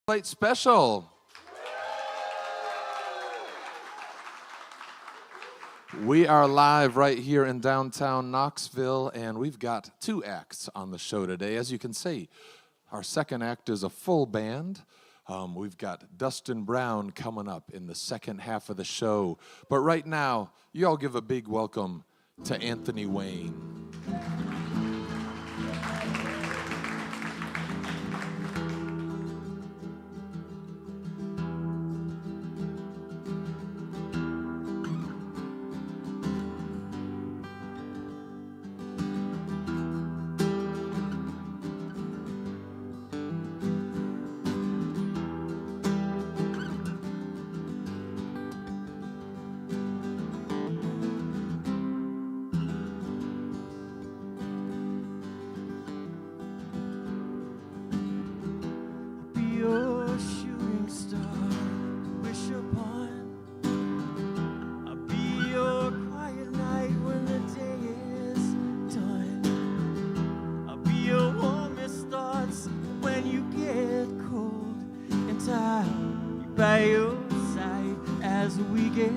Spotlight Special. We are live right here in downtown Knoxville, and we've got two acts on the show today. As you can see, our second act is a full band. We've got Dustin Brown coming up in the second half of the show. But right now, you all give a big welcome to Anthony Wayne. By your side as we get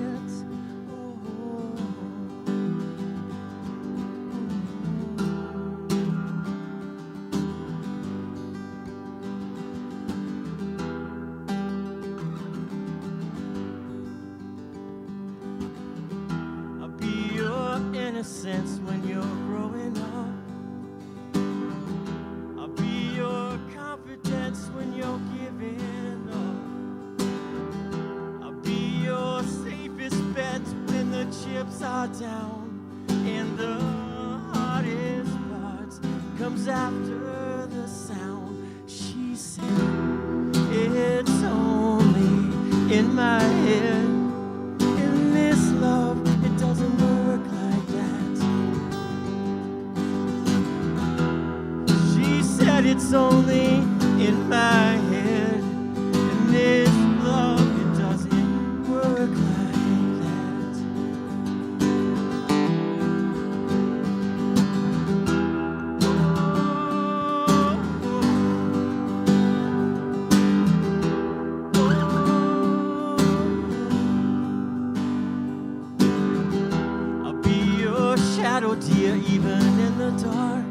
I'll be your innocence when you're growing up. I'll be your confidence when you're giving when the chips are down and the hardest part comes after the sound. She said, it's only in my head. In this love, it doesn't work like that. She said, it's only in my head. In this love, it doesn't work like that. Shadow, dear, even in the dark.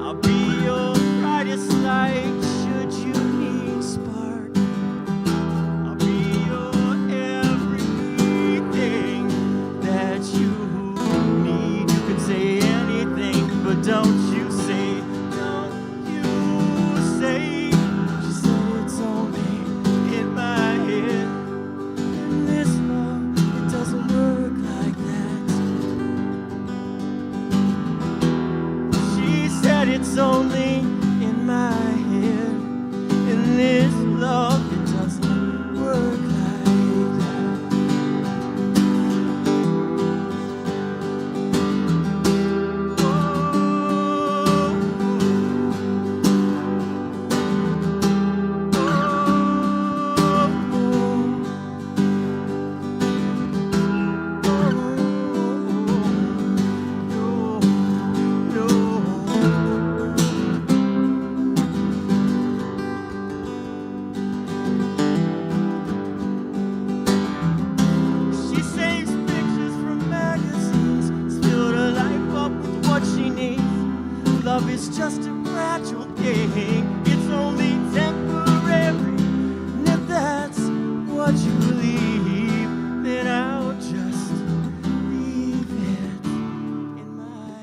I'll be your brightest light should you need spark. I'll be your everything that you need. You can say anything, but don't you say, don't you say. She said it's only in my head. In this love, it doesn't work like that. It's only in my head. In this love, it doesn't work like love is just a fragile thing. It's only temporary. And if that's what you believe, then I'll just leave it in my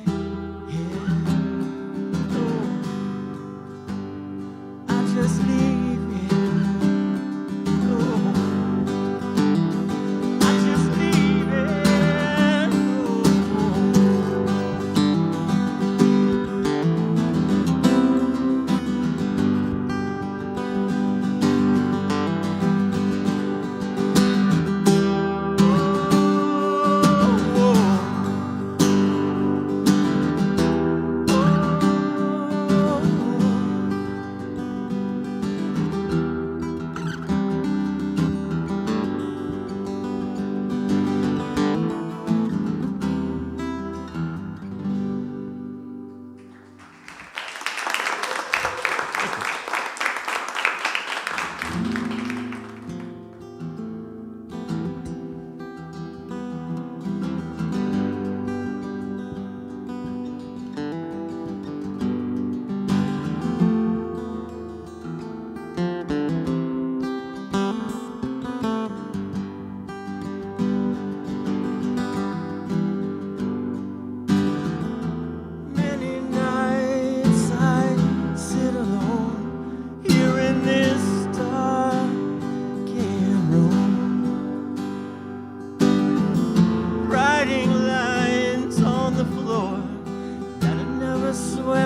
head. Oh, I'll just leave it. Oh, I'll just leave it.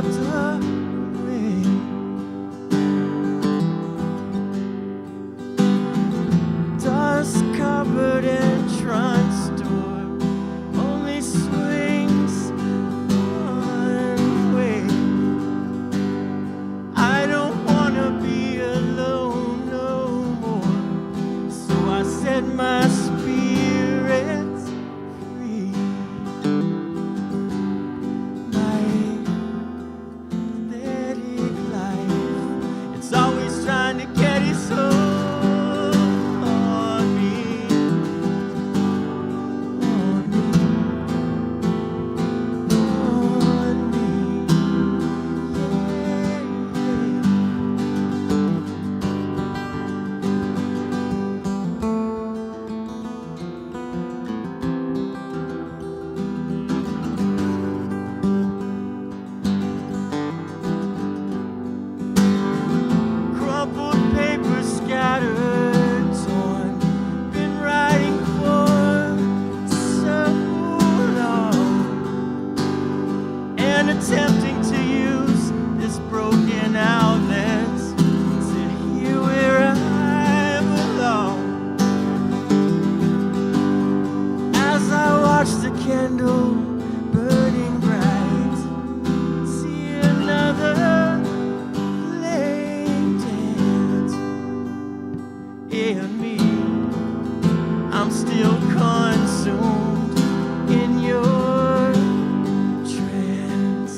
swept away. Dust covered entrance door only swings one way. I don't wanna be alone no more, so I set my spirit free. My pathetic life, it's always trying to get its hold on me, on me, on me. Crumpled paper scattered, torn, been writing for so long, and attempting to use this broken outlet to hear where I belong. As I watch the candle burning bright, see another flame dance in me. I'm still consumed in your trance.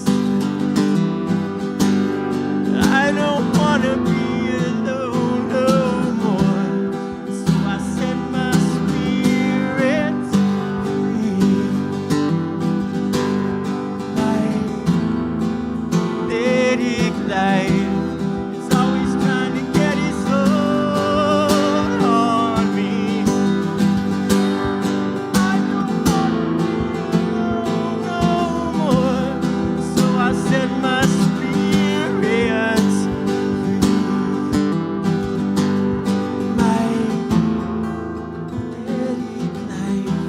I don't wanna be alone no more, so I set my spirit free. My pathetic life is always trying to get its hold on me. I don't wanna be alone no more, so I set my spirit free. My pathetic life.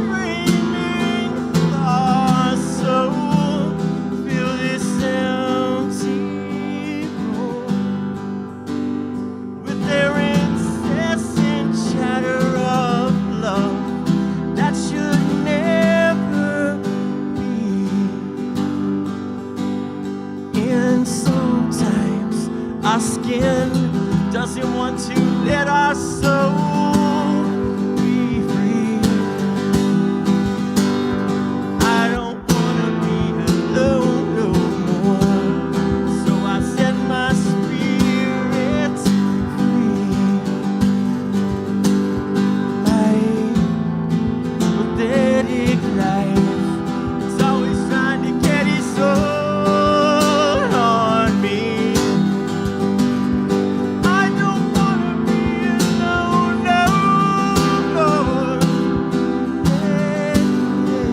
Screaming lost soul, feel this empty room with their incessant chatter of love that should never be. And sometimes our skin doesn't want to let our soul be free. I don't wanna be alone no more, so I set my spirit free. My pathetic life is always trying to get its hold on me. I don't wanna be alone no more. Yeah, yeah.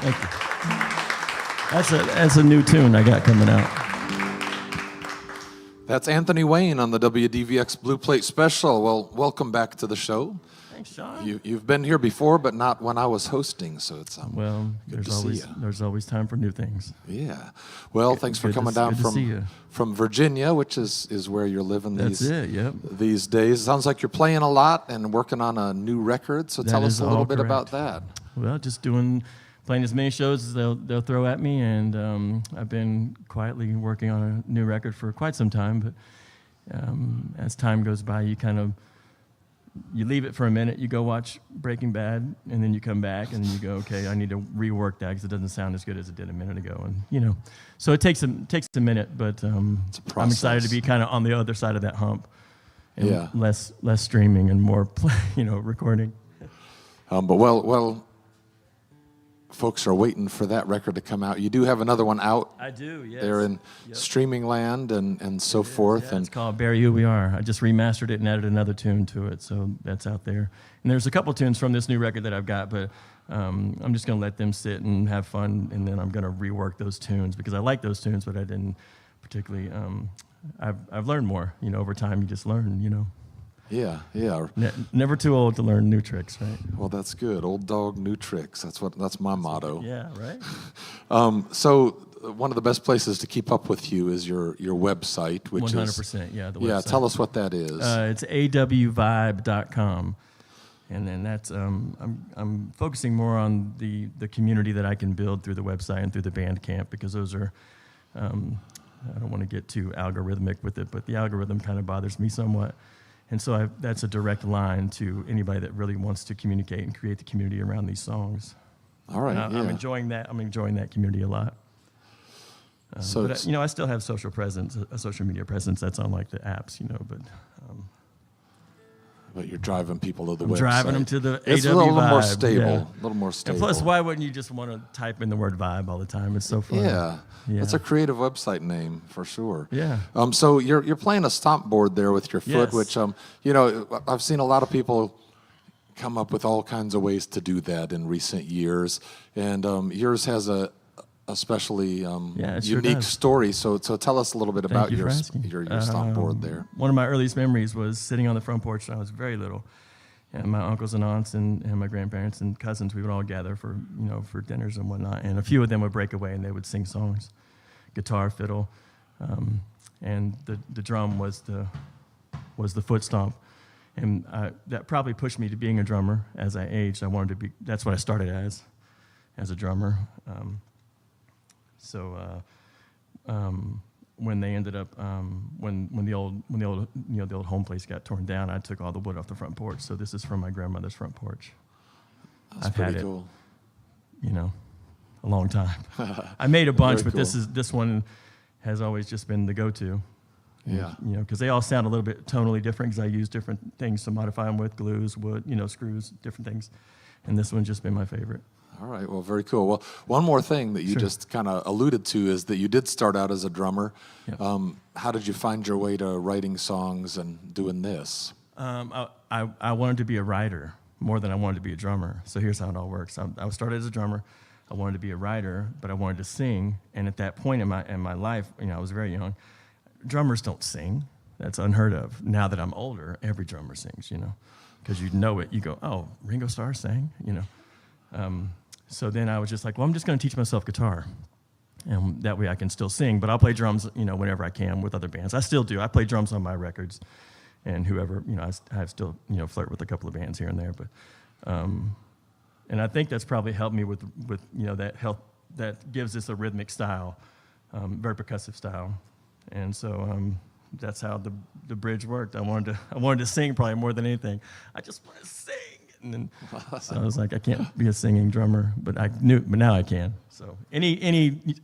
Thank you. That's a new tune I got coming out. That's Anthony Wayne on the WDVX Blue Plate Special. Well, welcome back to the show. Thanks, Sean. You've been here before, but not when I was hosting, so it's Well, good to see ya. there's always time for new things. Yeah. Well, thanks for good to- coming down good to see ya. from Virginia, which is where you're living That's it. Yep. these days. Sounds like you're playing a lot and working on a new record. So That tell us is a little all bit about correct. that. Well, just playing as many shows as they'll throw at me, and I've been quietly working on a new record for quite some time. But as time goes by, you kind of you leave it for a minute, you go watch Breaking Bad, and then you come back and you go, okay, I need to rework that because it doesn't sound as good as it did a minute ago. And so it takes a minute, but I'm excited to be kind of on the other side of that hump. And less streaming and more recording. But well, folks are waiting for that record to come out. You do have another one out. I do, yes. They're in streaming land and so forth. Yeah, it's called Bury Who We Are. I just remastered it and added another tune to it, so that's out there. And there's a couple tunes from this new record that I've got, but I'm just going to let them sit and have fun, and then I'm going to rework those tunes because I like those tunes, but I didn't particularly. I've learned more. Over time, you just learn. Yeah. Never too old to learn new tricks, right? Well, that's good. Old dog, new tricks. That's my motto. Yeah, right. So one of the best places to keep up with you is your website, which 100%. Yeah, the website. Yeah, tell us what that is. It's awvibe.com, and then that's I'm focusing more on the community that I can build through the website and through the Bandcamp because those are. I don't want to get too algorithmic with it, but the algorithm kind of bothers me somewhat. And so that's a direct line to anybody that really wants to communicate and create the community around these songs. All right, I'm enjoying that. I'm enjoying that community a lot. But I still have social media presence that's on like the apps, But you're driving people to the website. I'm driving them to the It's AW a little Vibe. more stable. Yeah. A little more stable. And plus, why wouldn't you just want to type in the word vibe all the time? It's so fun. Yeah. It's a creative website name for sure. Yeah. So you're playing a stomp board there with your foot, Yes. which I've seen a lot of people come up with all kinds of ways to do that in recent years, and yours has a especially unique story. So tell us a little bit about your stomp board there. One of my earliest memories was sitting on the front porch when I was very little. And my uncles and aunts and my grandparents and cousins, we would all gather for dinners and whatnot. And a few of them would break away and they would sing songs, guitar, fiddle, and the drum was the foot stomp. And that probably pushed me to being a drummer as I aged. I wanted to be. That's what I started as a drummer. When they ended up, when the old home place got torn down, I took all the wood off the front porch. So this is from my grandmother's front porch. I've had it, cool. A long time. I made a bunch, but cool. this one has always just been the go-to. Yeah. Because they all sound a little bit tonally different because I use different things to modify them with, glues, wood, screws, different things. And this one's just been my favorite. All right, well, very cool. Well, one more thing that you just kind of alluded to is that you did start out as a drummer. Yep. How did you find your way to writing songs and doing this? I wanted to be a writer more than I wanted to be a drummer. So here's how it all works. I started as a drummer. I wanted to be a writer, but I wanted to sing. And at that point in my life, I was very young. Drummers don't sing. That's unheard of. Now that I'm older, every drummer sings, because you know it. You go, oh, Ringo Starr sang, So then I was just like, well, I'm just going to teach myself guitar. And that way I can still sing, but I'll play drums, whenever I can with other bands. I still do. I play drums on my records. And whoever, I still, flirt with a couple of bands here and there. But, and I think that's probably helped me with that gives us a rhythmic style, very percussive style. And so that's how the bridge worked. I wanted to sing probably more than anything. I just want to sing. And then, so I was like, I can't be a singing drummer, but now I can. So any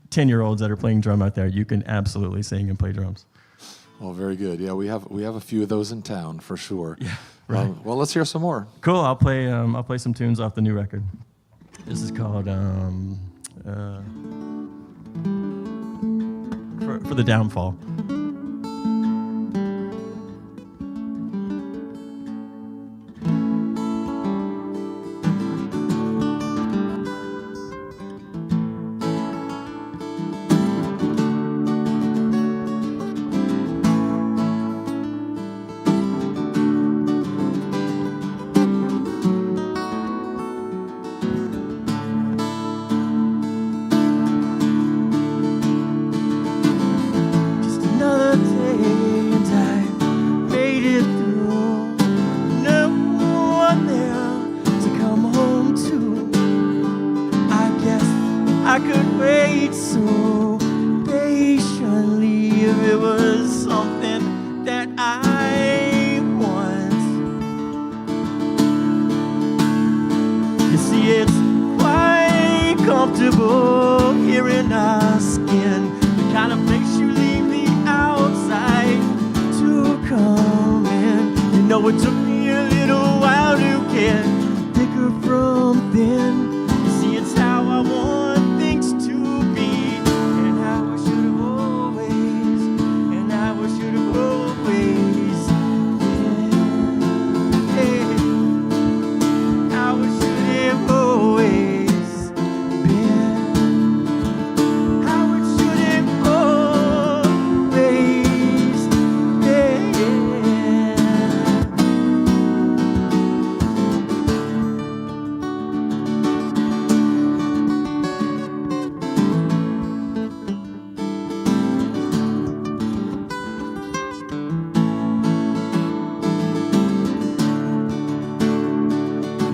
10-year-olds that are playing drum out there, you can absolutely sing and play drums. Well, very good. Yeah, we have a few of those in town for sure. Yeah, right. Well, let's hear some more. Cool. I'll play some tunes off the new record. This is called For the Downfall. Just it's quite comfortable here in our skin. The kind of place you leave the outside to come in. You know it took me a little while to get thicker from thin. You see, it's how I want things to be, and how I should have always, and how I should have always been. Yeah. How I should have always been. How it should have always been.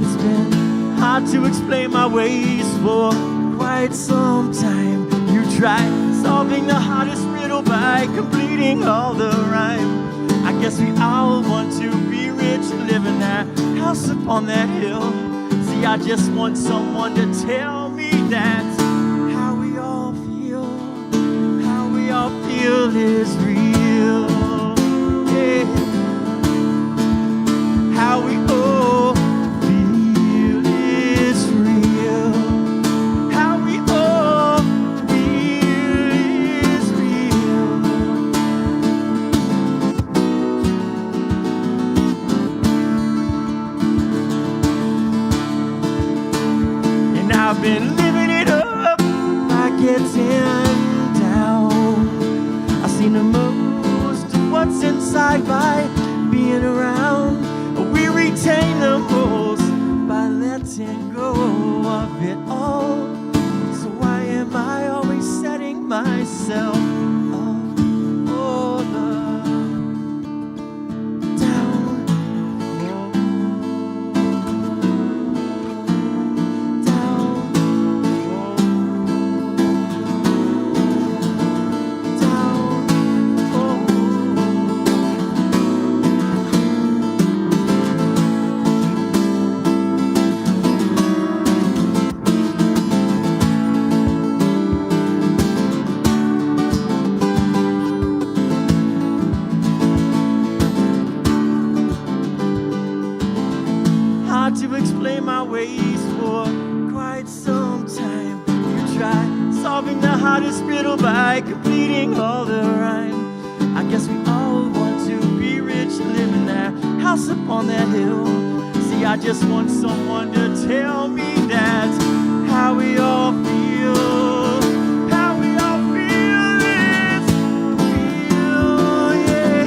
It's been hard to explain my ways for quite some time. You tried solving the hardest riddle by completing all the rhyme. I guess we all want to be rich, live in that house up on that hill. See, I just want someone to tell me that how we all feel is real. Yeah. How we all feel is real. How we all feel is real. And I've been living it up by getting down. I've seen the most of what's inside by being around. We retain the most by letting go of it all. So why am I always setting myself up for the down, down, hard to explain my ways for quite some time. You try solving the hardest riddle by completing all the rhyme. I guess we all want to be rich, live in that house up on that hill. See, I just want someone to tell me that how we all feel, how we all feel is real, yeah.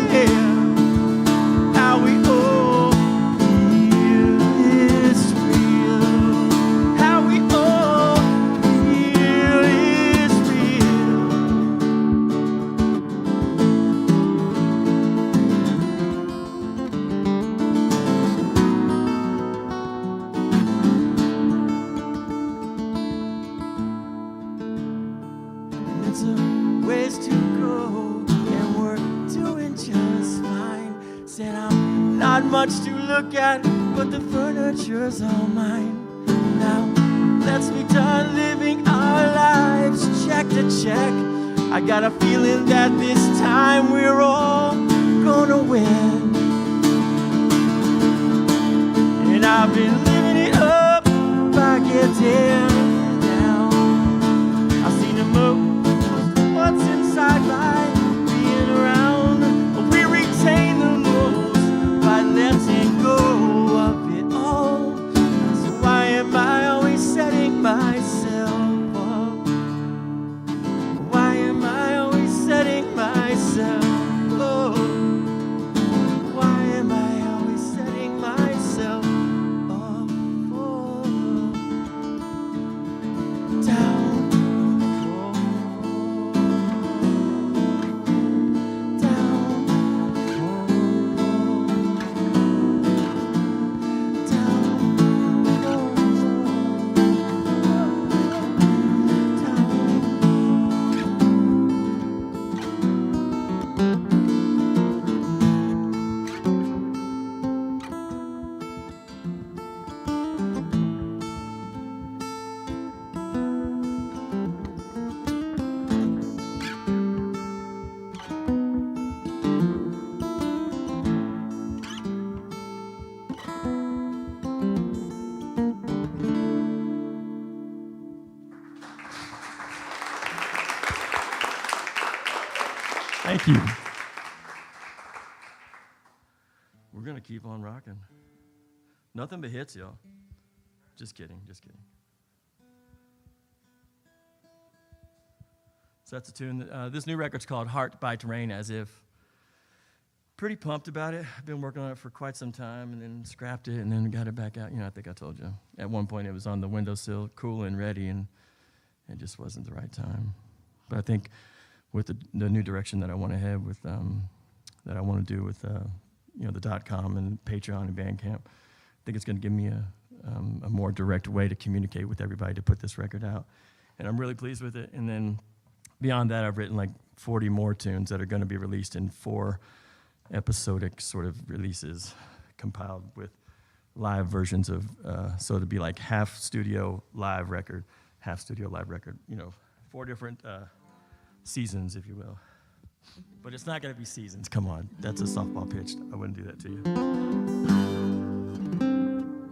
How we all feel is real. How we all feel is real. It's a ways to go, and we're doing just fine. Said I'm not much to look at, but the furniture's all mine. Now let's be done living our lives check to check. I got a feeling that this time we're all gonna win. And I've been living it up by getting down. I've seen the most of what's inside by being around. We retain the most by letting go of it all. So why am I always setting myself up? Why am I always setting myself up? Why am I always setting myself up for Thank you. We're going to keep on rocking. Nothing but hits, y'all. Just kidding, just kidding. So that's a tune. This new record's called Heart by Terrain, as if. Pretty pumped about it. I've been working on it for quite some time and then scrapped it and then got it back out. You know, I think I told you. At one point it was on the windowsill, cool and ready, and it just wasn't the right time. But I think with the new direction that I want to head with, that I want to do with, you know, the .com and Patreon and Bandcamp, I think it's going to give me a more direct way to communicate with everybody to put this record out. And I'm really pleased with it. And then beyond that, I've written like 40 more tunes that are going to be released in 4 episodic sort of releases compiled with live versions of, so it'd be like half studio live record, you know, 4 different seasons, if you will. But it's not going to be seasons, come on. That's a softball pitch. I wouldn't do that to you.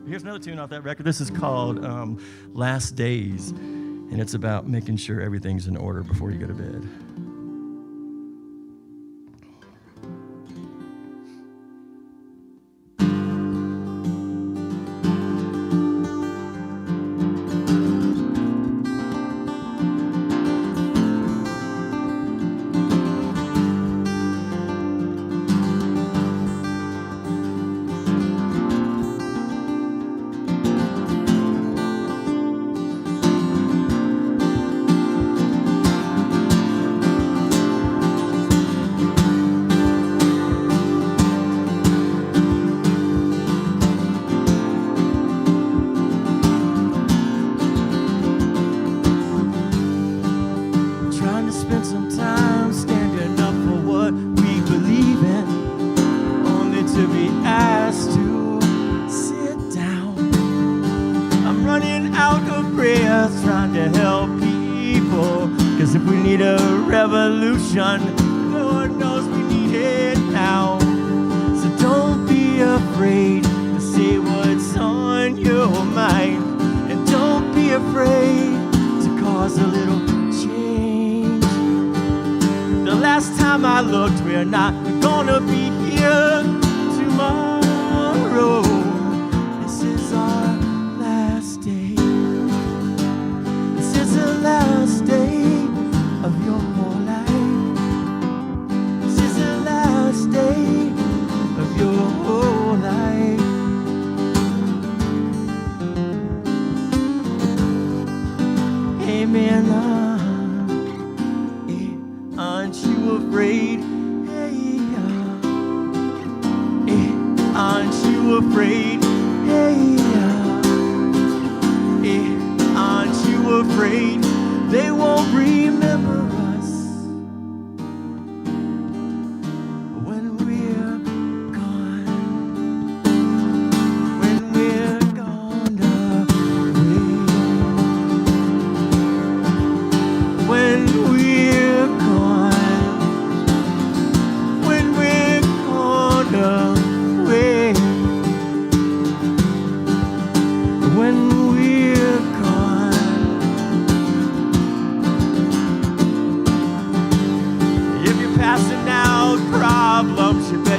Here's another tune off that record. This is called Last Days, and it's about making sure everything's in order before you go to bed. Lord knows we need it now. So don't be afraid to say what's on your mind, and don't be afraid to cause a little change. The last time I looked, we're not gonna be here tomorrow. This is our last day. This is the last day of your whole life. Day of your whole life. Amen. Aren't you afraid? Hey, aren't you afraid? Hey, aren't you afraid? They won't remember us.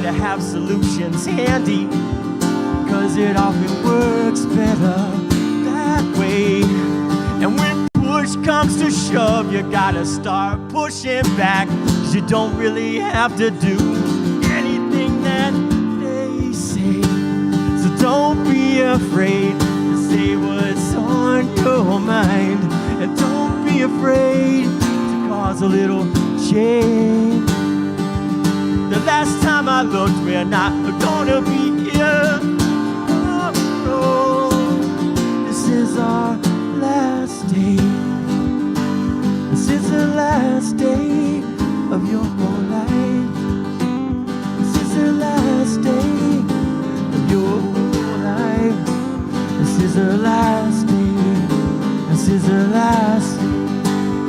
Have solutions handy, 'cause it often works better that way. And when push comes to shove, you gotta start pushing back, 'cause you don't really have to do anything that they say. So don't be afraid to say what's on your mind, and don't be afraid to cause a little change. The last time I looked, we're not gonna be here. Oh, this is our last day. This is the last day of your whole life. This is the last day of your whole life. This is the last day. This is the last day.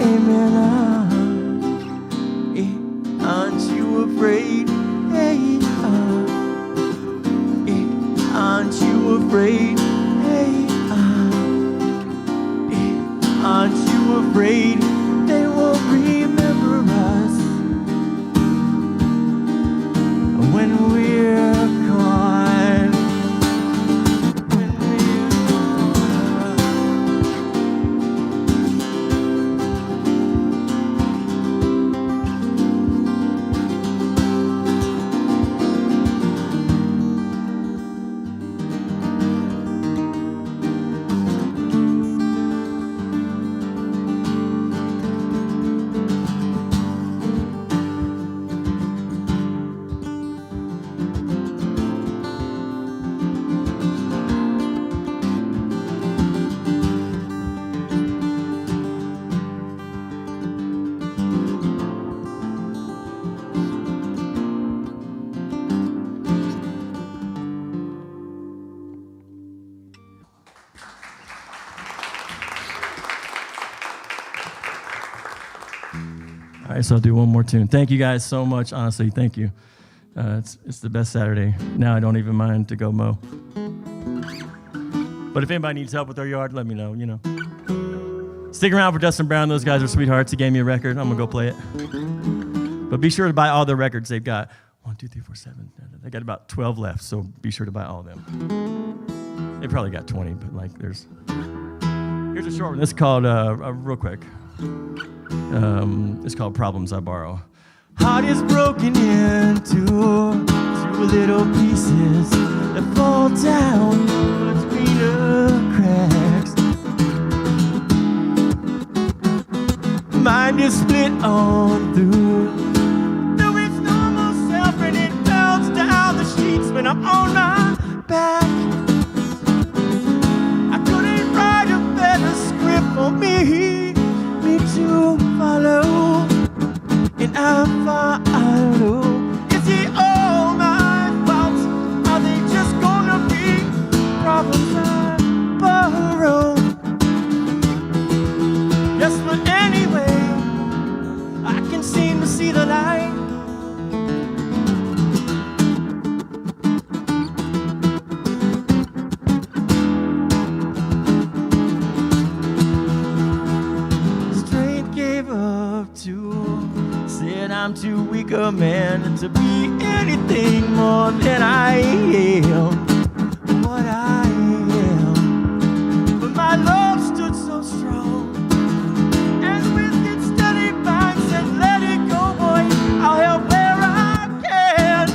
Amen. Aren't you afraid? Hey, aren't you afraid? Hey, aren't you afraid? They won't remember us right, so I'll do one more tune. Thank you guys so much. Honestly, thank you. It's the best Saturday. Now I don't even mind to go mow. But if anybody needs help with their yard, let me know, you know. Stick around for Dustin Brown. Those guys are sweethearts. He gave me a record. I'm going to go play it. But be sure to buy all the records they've got. 1, 2, 3, 4, 7. They got about 12 left, so be sure to buy all of them. They probably got 20, but like here's a short one. This is called, real quick. It's called Problems I Borrow. Heart is broken into 2 little pieces that fall down between the cracks. Mind is split on through. There is no more self and it melts down the sheets when I'm on my back. I couldn't write a better script for me to follow, and I follow. Is it all my fault? Are they just gonna be problems I borrow? Yes, but anyway, I can seem to see the light. Said I'm too weak a man to be anything more than I am. What I am. But my love stood so strong, and with its steady mind said, let it go, boy, I'll help where I can.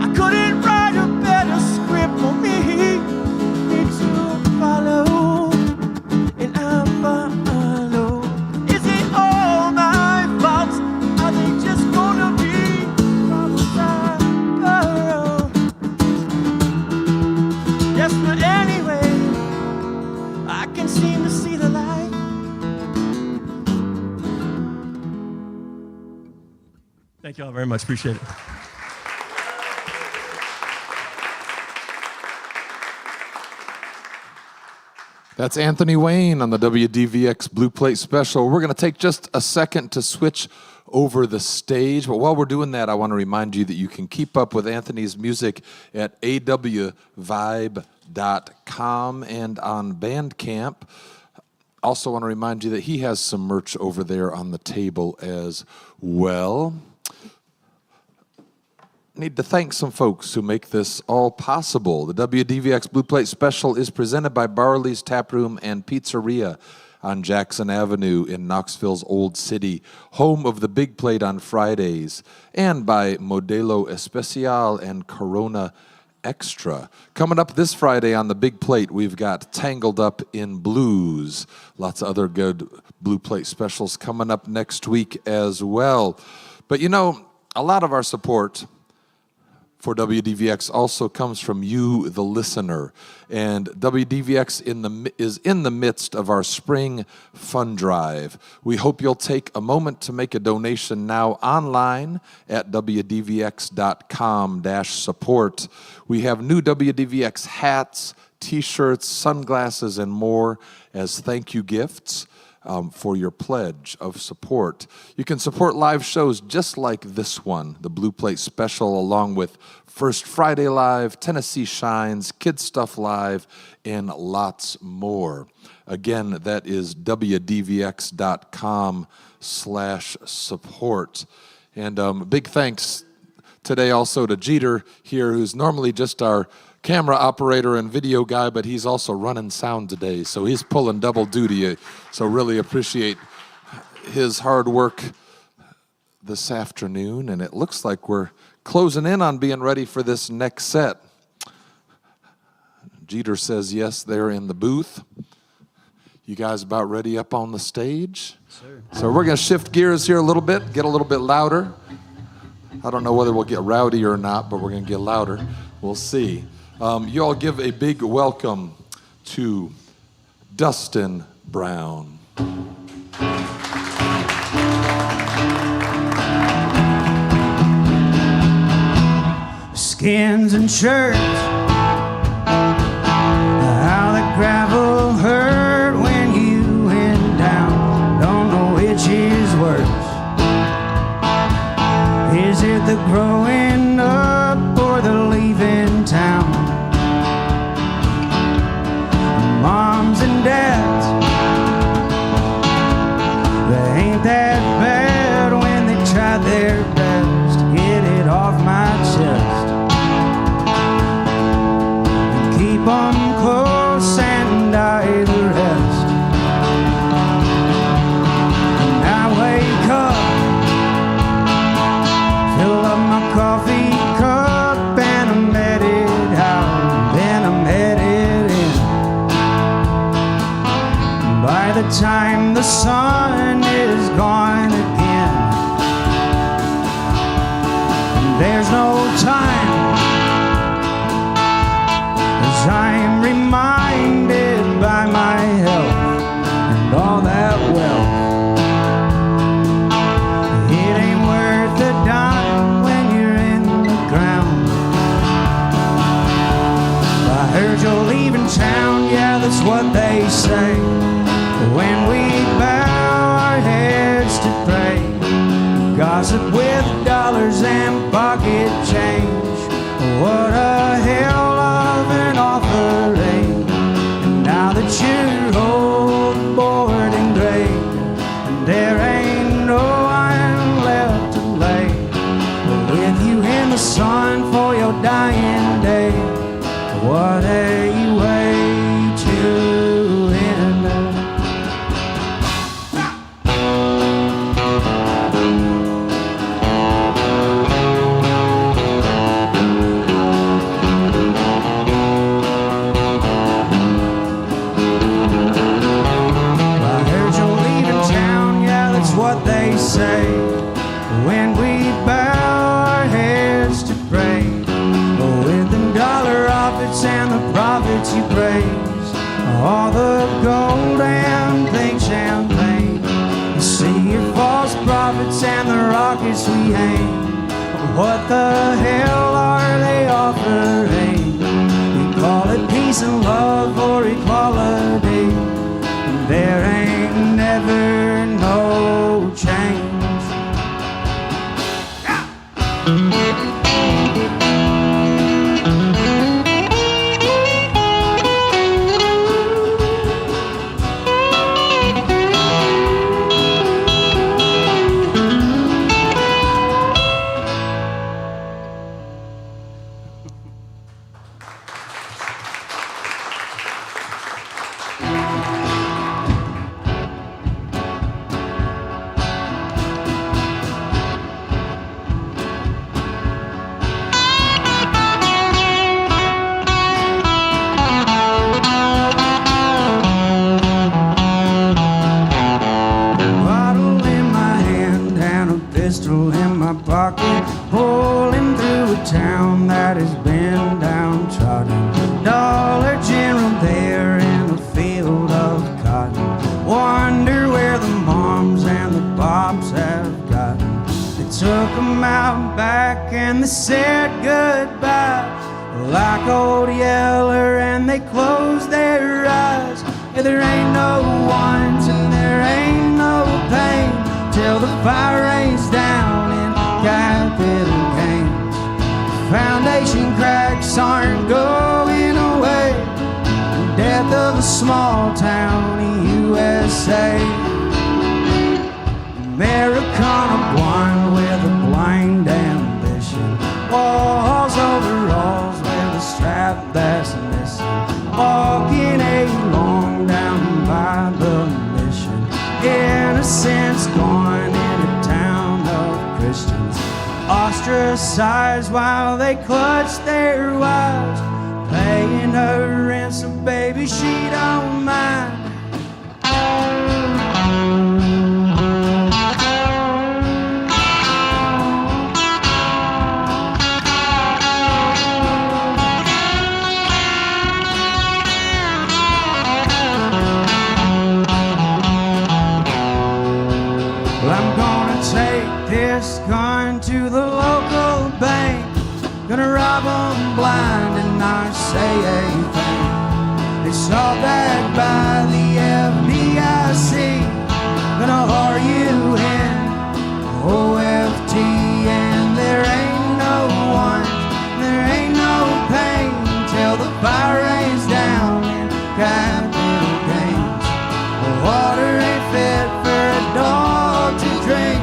I couldn't write a better script for me to follow, and I follow. Thank you all very much. Appreciate it. That's Anthony Wayne on the WDVX Blue Plate Special. We're going to take just a second to switch over the stage. But while we're doing that, I want to remind you that you can keep up with Anthony's music at awvibe.com and on Bandcamp. Also want to remind you that he has some merch over there on the table as well. Need to thank some folks who make this all possible. The WDVX Blue Plate Special is presented by Barley's Taproom and Pizzeria on Jackson Avenue in Knoxville's Old City, home of the Big Plate on Fridays, and by Modelo Especial and Corona Extra. Coming up this Friday on the Big Plate, we've got Tangled Up in Blues. Lots of other good Blue Plate specials coming up next week as well. But you know, a lot of our support for WDVX also comes from you, the listener. And WDVX is in the midst of our spring fund drive. We hope you'll take a moment to make a donation now online at WDVX.com/support. We have new WDVX hats, t-shirts, sunglasses, and more as thank you gifts for your pledge of support. You can support live shows just like this one, the Blue Plate Special, along with First Friday Live, Tennessee Shines, Kid Stuff Live, and lots more. Again, that is WDVX.com/support. And big thanks today also to Jeter here, who's normally just our camera operator and video guy, but he's also running sound today, so he's pulling double duty. So really appreciate his hard work this afternoon, and it looks like we're closing in on being ready for this next set. Jeter says yes there in the booth. You guys about ready up on the stage? Sir. So we're going to shift gears here a little bit, get a little bit louder. I don't know whether we'll get rowdy or not, but we're going to get louder. We'll see. You all give a big welcome to Dustin Brown. Skins and shirts, how the gravel hurt when you went down. Don't know which is worse. them close and die the rest. And I wake up, fill up my coffee cup, and I'm headed out, then I'm headed in. By the time the sun is gone again, there's no time, 'cause I'm reminded by my health and all that wealth. It ain't worth a dime when you're in the ground. I heard you're leaving town, yeah, that's what they say. When we bow our heads to pray, gossip with dollars and pocket change. What a hell of an offering. And now that you're old, bored and gray, and there ain't no one left to lay with you in the sun for your dying day, what a way to end it. What they say when we bow our heads to pray, with them dollar profits and the prophets you praise, all the gold and pink champagne, you see your false prophets and the rockets we hang. What the hell are they offering? You call it peace and love or equality, there ain't never no change. In my pocket, pulling through a town that has been downtrodden. Dollar General there in a field of cotton. Wonder where the moms and the pops have gotten. They took them out back and they said goodbye, like old Yeller, and they closed their eyes. Yeah, there ain't no wants and there ain't no pain till the fire rains down in capital gains. Foundation cracks aren't going away. The death of a small town in USA. Americana blonde with a blind ambition. Walls over walls with a strap that's missing. Walking along down by the mission. Innocence gone in a town of Christians, ostracized while they clutch their wives, paying her rent so baby she don't mind. I'm gonna take this gun to the local bank, gonna rob them blind and not say a thing. It's all backed by the FDIC, gonna whore you in OFT, and there ain't no want, there ain't no pain till the fire rains down in capital gains. The water ain't fit for a dog to drink.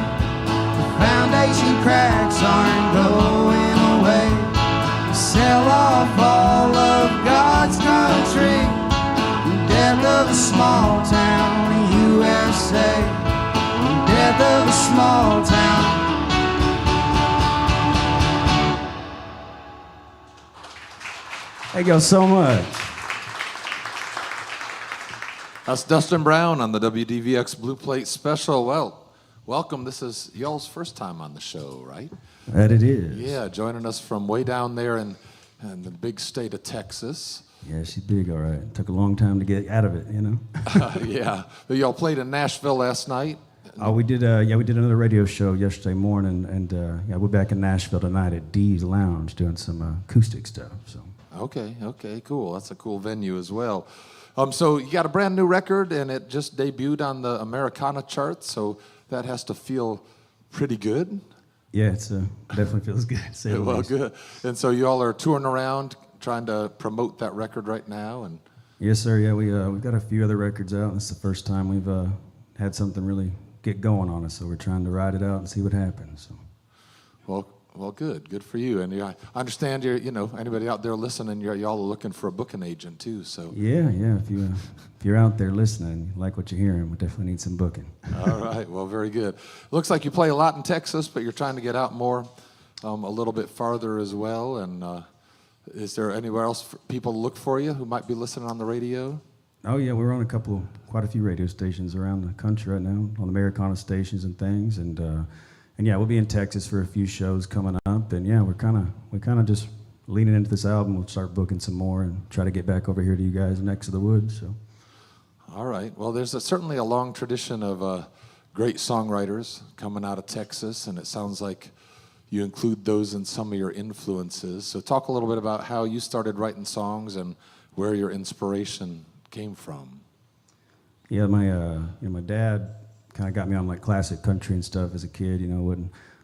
The foundation cracks aren't going away. Sell off all of God's small town. Thank y'all so much. That's Dustin Brown on the WDVX Blue Plate Special. Well, welcome. This is y'all's first time on the show, right? That it is. Yeah, joining us from way down there in the big state of Texas. Yeah, she's big, all right. Took a long time to get out of it, you know. Yeah, y'all played in Nashville last night. Oh, we did another radio show yesterday morning, and we're back in Nashville tonight at Dee's Lounge doing some acoustic stuff. So. Okay, cool. That's a cool venue as well. So you got a brand new record, and it just debuted on the Americana chart, so that has to feel pretty good. Yeah, it's definitely feels good. Say the Well, least. good. And so you all are touring around, trying to promote that record right now, and Yes, sir. Yeah, we've got a few other records out. This is the first time we've had something really get going on us, so we're trying to ride it out and see what happens. So. Well, good for you. And I understand anybody out there listening, y'all are looking for a booking agent too. So Yeah. If you're out there listening, you like what you're hearing, we definitely need some booking. all right, well, very good. Looks like you play a lot in Texas, but you're trying to get out more, a little bit farther as well. And is there anywhere else for people to look for you who might be listening on the radio? Oh yeah, we're on quite a few radio stations around the country right now, on Americana stations and things, and yeah, we'll be in Texas for a few shows coming up, and yeah, we're kind of just leaning into this album. We'll start booking some more and try to get back over here to you guys next to the woods. So. All right. Well, there's certainly a long tradition of great songwriters coming out of Texas, and it sounds like you include those in some of your influences. So talk a little bit about how you started writing songs and where your inspiration came from. Yeah, my dad kind of got me on like classic country and stuff as a kid.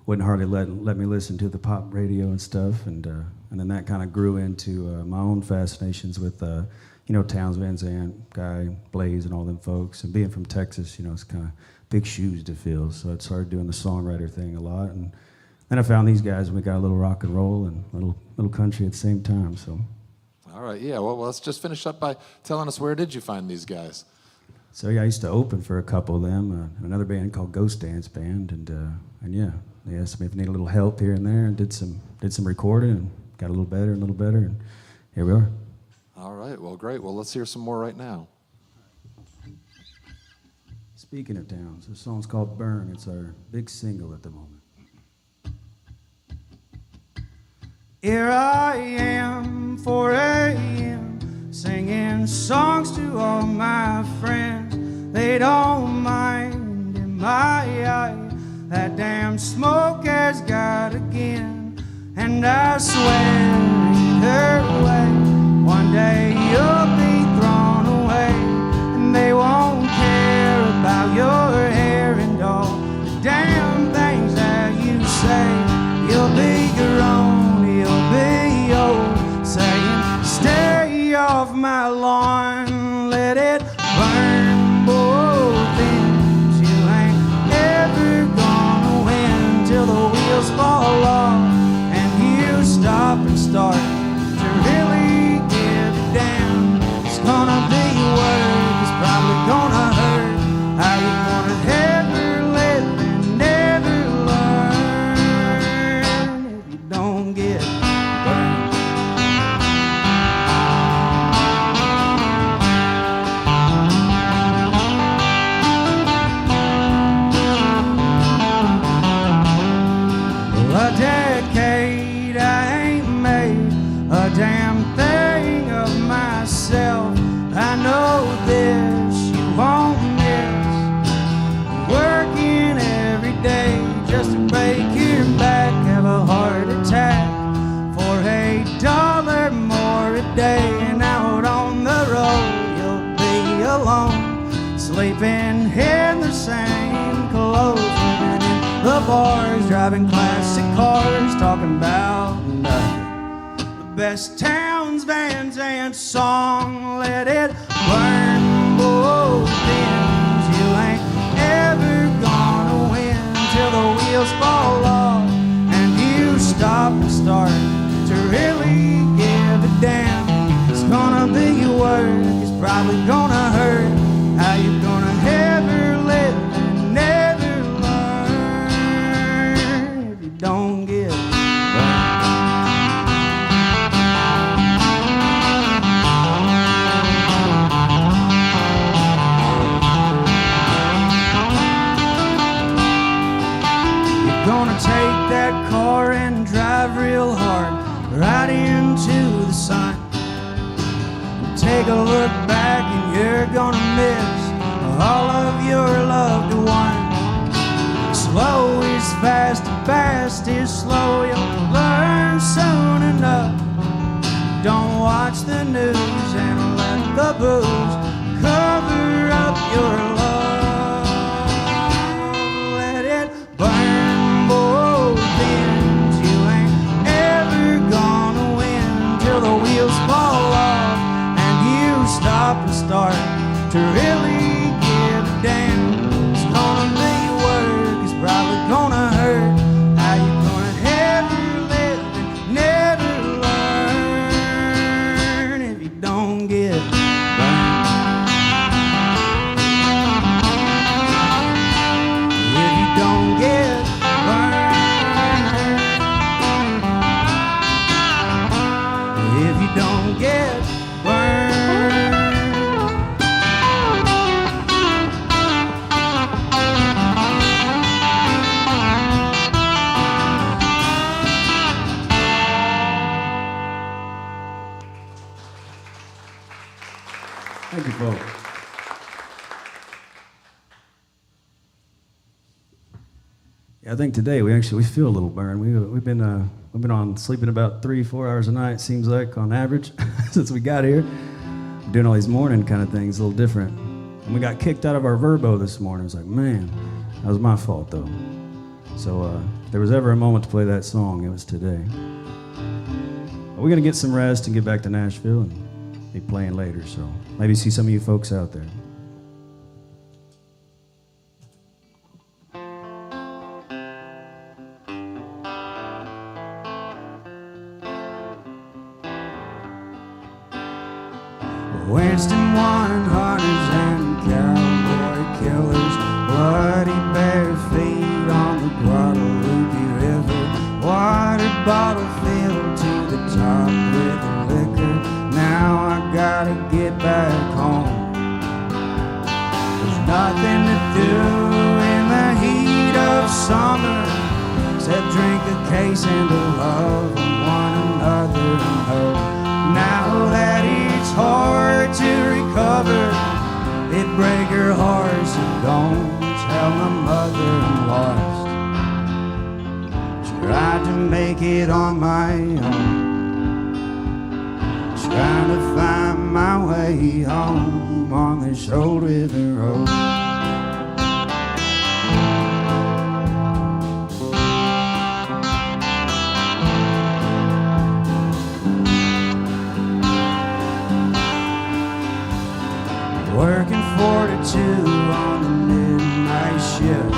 Wouldn't hardly let me listen to the pop radio and stuff, and then that kind of grew into my own fascinations with Townes Van Zandt, Guy, Blaze, and all them folks. And being from Texas, it's kind of big shoes to fill. So I started doing the songwriter thing a lot, and then I found these guys, and we got a little rock and roll and little country at the same time. So. All right. Yeah. Well, let's just finish up by telling us, where did you find these guys? So yeah, I used to open for a couple of them, another band called Ghost Dance Band, and yeah, they asked me if I needed a little help here and there, and did some recording, and got a little better, and here we are. All right, well, great. Well, let's hear some more right now. Speaking of towns, this song's called Burn. It's our big single at the moment. Here I am, 4 a.m., singing songs to all my friends. They don't mind in my eye. That damn smoke has got again. And I swear either way, one day you'll be thrown away, and they won't care about your hair and all the damn things that you say. You'll be grown, you'll be old, saying, stay off my lawn, let it burn both ends. You ain't ever gonna win till the wheels fall off and you stop and start to really give a damn. It's gonna be work, it's probably gonna hurt. How you gonna ever live and never learn if you don't get burned? A decade I ain't made a damn thing of myself. I know this you won't miss, working every day just to break your back, have a heart attack for $8 more a day. And out on the road you'll be alone, sleeping in the same clothes, living in the bars, driving classic cars, talking about nothing. The best Townes Van Zandt song, let it burn both ends. You ain't ever gonna win till the wheels fall off and you stop and start to really give a damn. It's gonna be work, it's probably gonna hurt. How you gonna ever live and never learn take a look back and you're gonna miss all of your loved ones. Slow is fast and fast is slow. You'll learn soon enough. Don't watch the news and let the booze cover up your love. Let it burn both ends. You ain't ever gonna win till the wheels fall off and you stop and start to really give a damn. It's gonna make you work, it's probably gonna hurt. How you gonna ever live and never learn if you don't get burned? If you don't get burned, if you don't get burned. Thank you, folks. Yeah, I think today we feel a little burned. We've been on sleeping about 3-4 hours a night. Seems like on average since we got here. Doing all these morning kind of things, a little different. And we got kicked out of our Verbo this morning. It was like, man, that was my fault though. So if there was ever a moment to play that song, it was today. But we're gonna get some rest and get back to Nashville and be playing later. So maybe see some of you folks out there. Winston 100s and cowboy killers, bloody bare feet on the Guadalupe River, water bottle filled to the top with liquor. Now I gotta get back home. There's nothing to do in the heat of summer except drink a case and to love one another and hope. Now that it's hard to recover, it break her heart, so don't tell my mother I'm lost. Tried to make it on my own, trying to find my way home on this old river road. Working 42 on the midnight shift.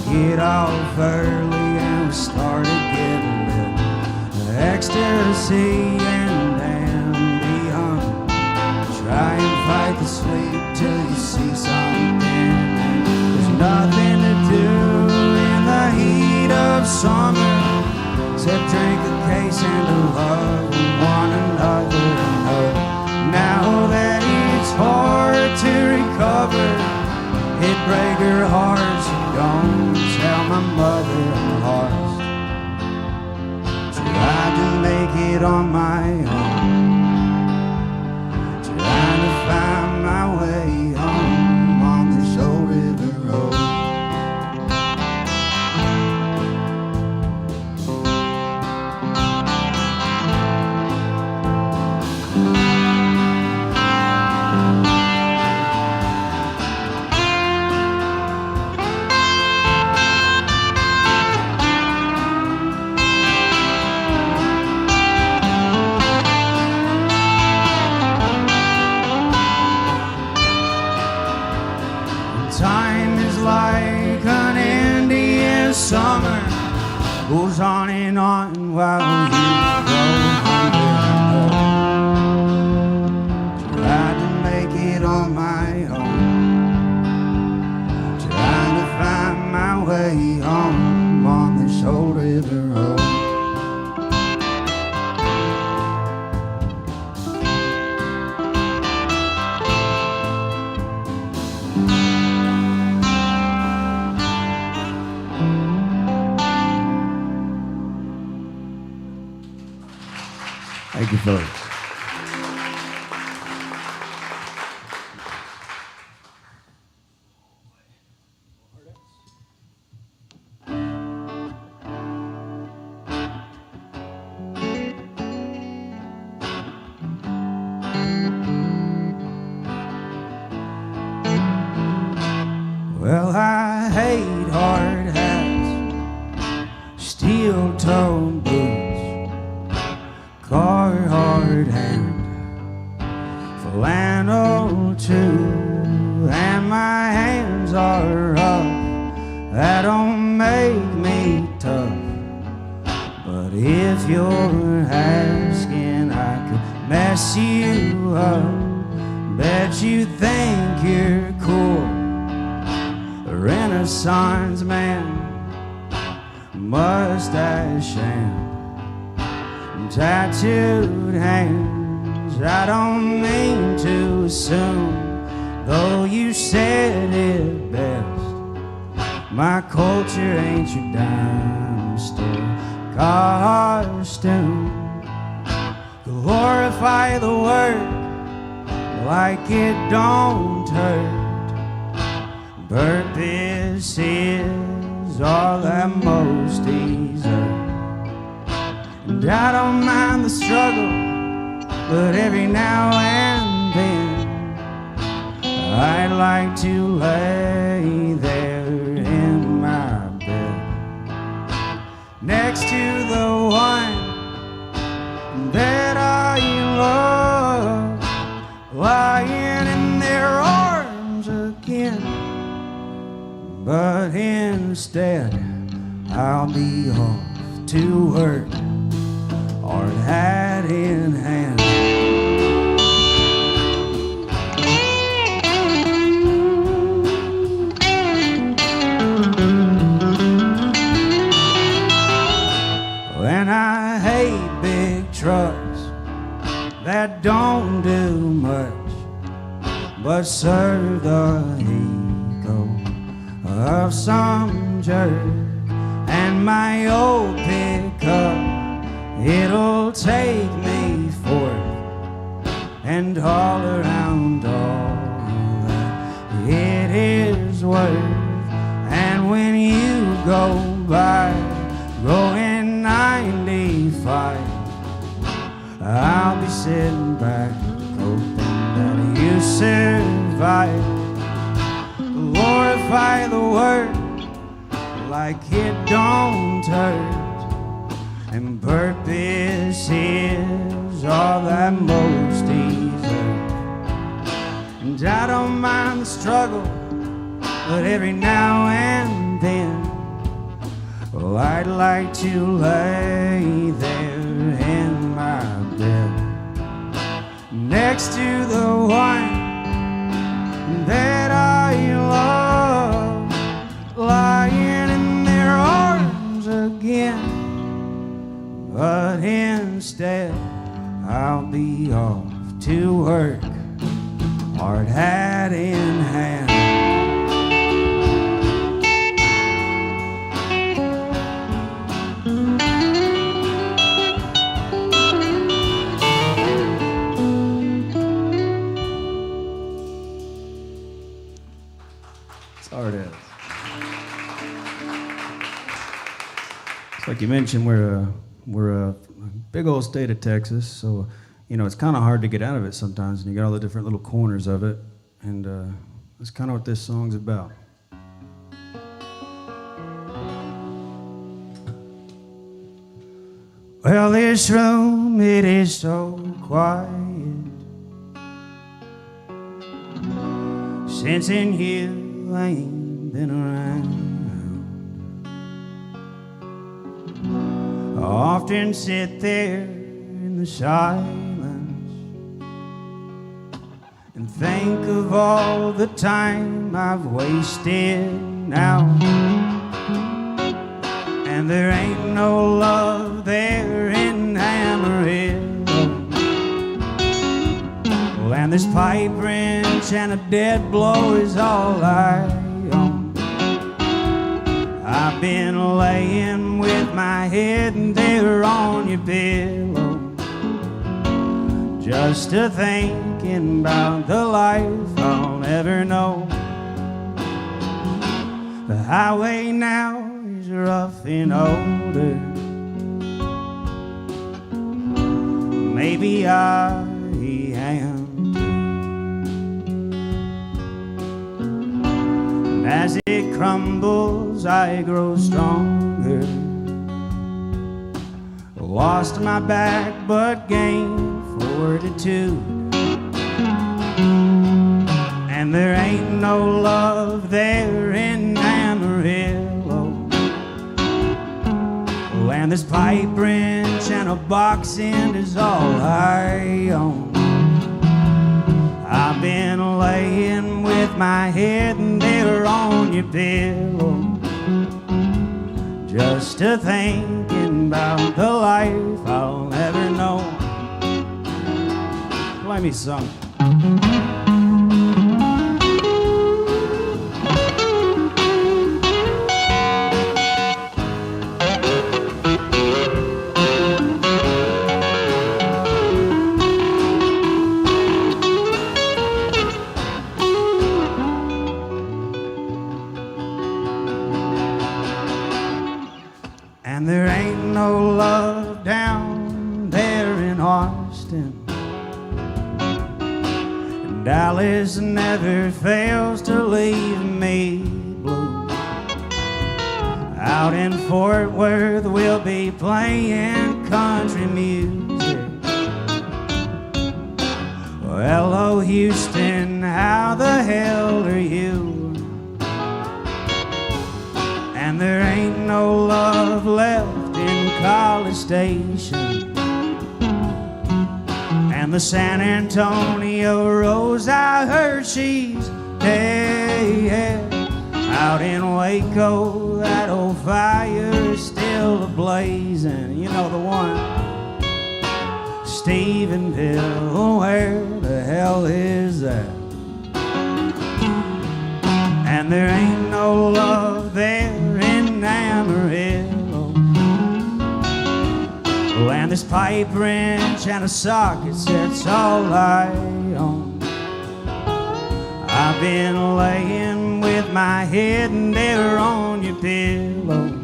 We get off early and we started getting lit. Ecstasy and Ambien. Try and fight the sleep till you see something. There's nothing to do in the heat of summer except drink a case and to love one another and hope. Now that it's hard to recover, it break her heart, so don't tell my mother I'm lost. Tried to make it on my own, trying to find my way home on this old river road. Time is like an Indian summer, goes on and on while you go hungry. Tried to make it on my own, trying to find my way home on this old river road. Thank you, folks. an old two, and my hands are rough. That don't make me tough. But if you're asking, I could mess you up. Bet you think you're cool, a Renaissance man, mustache and tattooed hands. I don't mean to assume, though you said it best, my culture ain't your dime store costume. Glorify the work like it don't hurt. Purpose is all that most deserve. And I don't mind the struggle, but every now and then I'd like to lay there in my bed next to the one that I love, lying in their arms again. But instead I'll be off to work, hard hat in hand. And I hate big trucks that don't do much but serve the ego of some jerk. And my old pickup, it'll take me forth and all around all that it is worth. And when you go by going 95, I'll be sitting back hoping that you survive. Glorify the work like it don't hurt, and purpose is all that most deserve. And I don't mind the struggle, but every now and then, well, I'd like to lay there in my bed next to the one that I love, lying in their arms again. But instead I'll be off to work, hard hat in hand. Like you mentioned, we're a big old state of Texas, so you know it's kind of hard to get out of it sometimes, and you got all the different little corners of it, and that's kind of what this song's about. Well, this room, it is so quiet, since in here I ain't been around. I often sit there in the silence and think of all the time I've wasted now. And there ain't no love there in Amarillo. Well, and this pipe wrench and a dead blow is all I own. I've been laying with my head there on your pillow, just a thinking about the life I'll never know. The highway now is rough and older. Maybe I am too. As it crumbles, I grow stronger. Lost my back, but gained fortitude. And there ain't no love there in Amarillo. Oh, and this pipe wrench and a box end is all I own. I've been laying with my head there on your pillow, just a thinking about the life I'll never know. Play me some. And there ain't no love down there in Austin. And Dallas never fails to leave me blue. Out in Fort Worth we'll be playing country music. Well, hello Houston, how the hell are you? And there ain't no love left in College Station. And the San Antonio Rose, I heard she's dead. Out in Waco, that old fire is still a-blazing. You know the one. Stephenville, where the hell is that? And there ain't no love there in Amarillo. Oh, and this pipe wrench and a socket set's all I own. I've been laying with my head there on your pillow,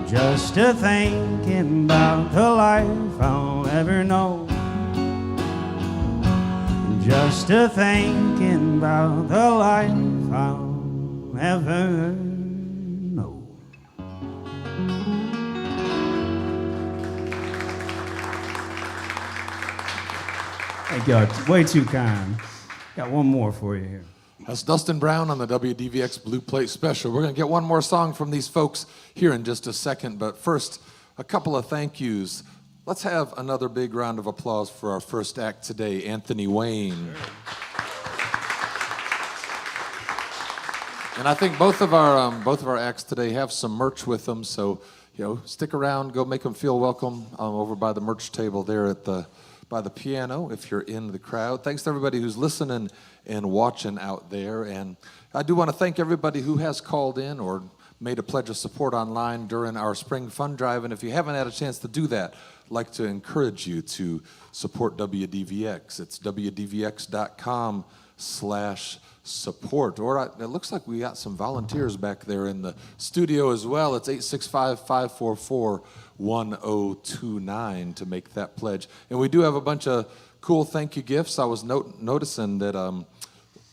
just a thinking about the life I'll never know. Just a thinking about the life I'll never know. Thank y'all. Way too kind. Got one more for you here. That's Dustin Brown on the WDVX Blue Plate Special. We're going to get one more song from these folks here in just a second, but first, a couple of thank yous. Let's have another big round of applause for our first act today, Anthony Wayne. Sure. And I think both of our acts today have some merch with them, so stick around, go make them feel welcome over by the merch table there by the piano if you're in the crowd. Thanks to everybody who's listening and watching out there, and I do want to thank everybody who has called in or made a pledge of support online during our spring fund drive, and if you haven't had a chance to do that, I'd like to encourage you to support WDVX. It's WDVX.com/support. Or it looks like we got some volunteers back there in the studio as well. It's 865-544-1029 to make that pledge. And we do have a bunch of cool thank you gifts. I was noticing that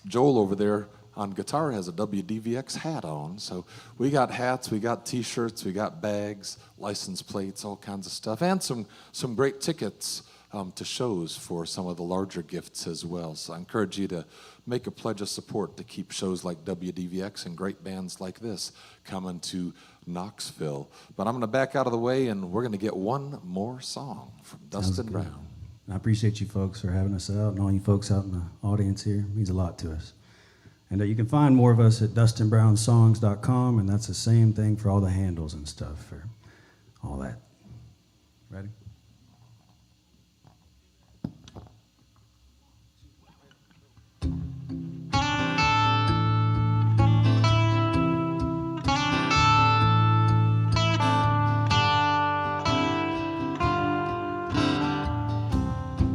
Joel over there on guitar has a WDVX hat on. So we got hats, we got t-shirts, we got bags, license plates, all kinds of stuff, and some great tickets to shows for some of the larger gifts as well. So I encourage you to make a pledge of support to keep shows like WDVX and great bands like this coming to Knoxville. But I'm going to back out of the way, and we're going to get one more song from Dustin Brown. I appreciate you folks for having us out, and all you folks out in the audience here. It means a lot to us. And you can find more of us at DustinBrownSongs.com, and that's the same thing for all the handles and stuff for all that. Ready?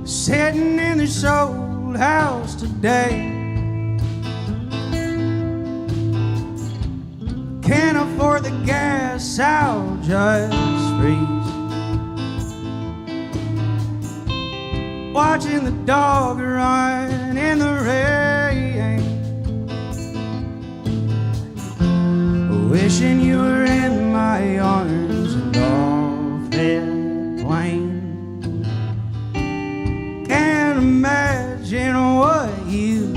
Sitting in this old house today, can't afford the gas, I'll just freeze. Watching the dog run in the rain, wishing you were in my arms and off that plane. Can't imagine what you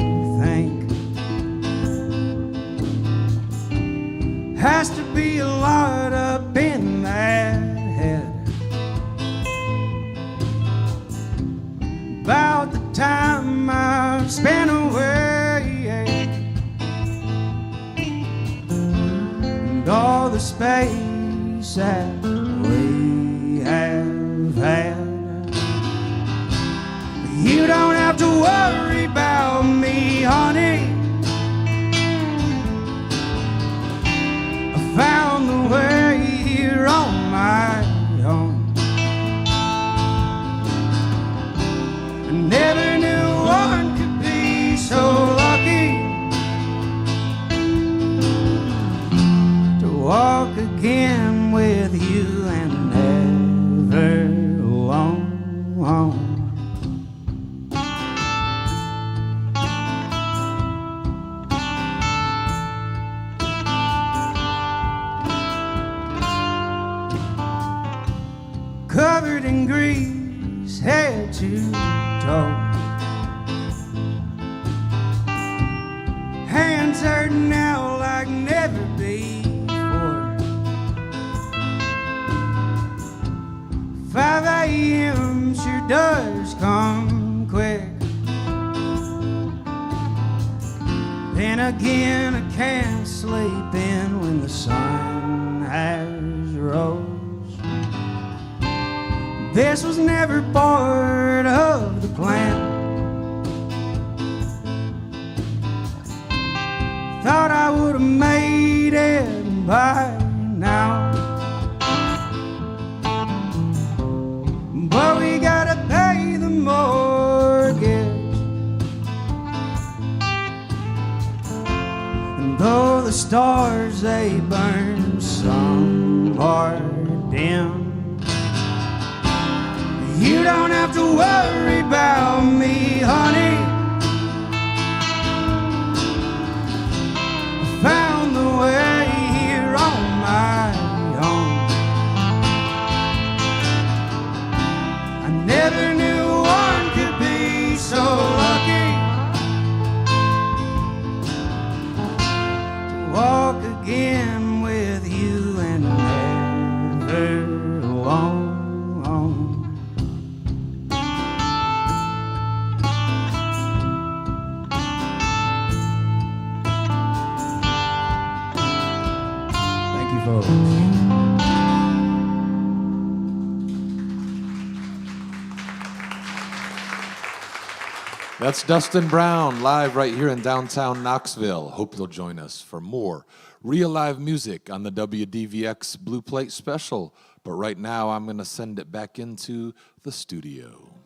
about the time I've spent away and all the space that we have had. You don't have to worry about me, honey. I found the way here on my own. I never knew one could be so lucky to walk again with you and never alone. Covered in grease, head to toe, hands hurting now like never before. 5 a.m. sure does come quick. Then again I can't sleep in when the sun has rose. This was never part of the plan. Thought I would have made it by now, but we gotta pay the mortgage. And though the stars they burn, some are dim. You don't have to worry about me, honey. I found the way here on my own. I never knew one could be so lucky to walk again with you and never alone. That's Dustin Brown, live right here in downtown Knoxville. Hope you'll join us for more real live music on the WDVX Blue Plate Special. But right now, I'm going to send it back into the studio.